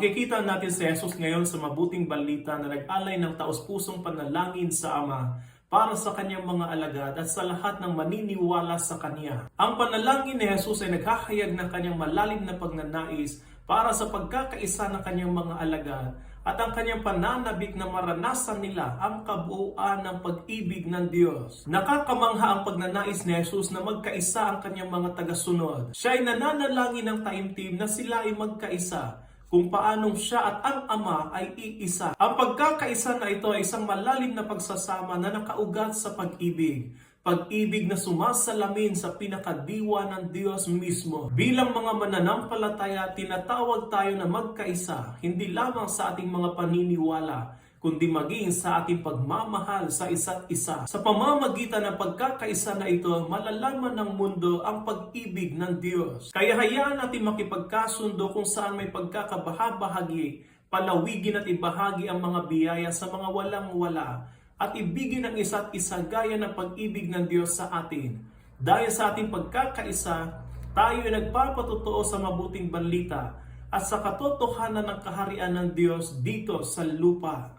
Makikita natin si Jesus ngayon sa mabuting balita na nag-alay ng taos-pusong panalangin sa Ama para sa kanyang mga alagad at sa lahat ng maniniwala sa kanya. Ang panalangin ni Jesus ay naghahayag ng kanyang malalim na pagnanais para sa pagkakaisa ng kanyang mga alagad at ang kanyang pananabik na maranasan nila ang kabuuan ng pag-ibig ng Diyos. Nakakamangha ang pagnanais ni Jesus na magkaisa ang kanyang mga tagasunod. Siya ay nananalangin ng taimtim na sila ay magkaisa, kung paanong siya at ang Ama ay iisa. Ang pagkakaisa na ito ay isang malalim na pagsasama na nakaugat sa pag-ibig. Pag-ibig na sumasalamin sa pinakadiwa ng Diyos mismo. Bilang mga mananampalataya, tinatawag tayo na magkaisa, hindi lamang sa ating mga paniniwala, kundi maging sa ating pagmamahal sa isa't isa. Sa pamamagitan ng pagkakaisa na ito, malalaman ng mundo ang pag-ibig ng Diyos. Kaya hayaan natin makipagkasundo kung saan may pagkakabahabahagi, palawigin at ibahagi ang mga biyaya sa mga walang-wala, at ibigin ang isa't isa gaya ng pag-ibig ng Diyos sa atin. Dahil sa ating pagkakaisa, tayo ay nagpapatotoo sa mabuting balita at sa katotohanan ng kaharian ng Diyos dito sa lupa.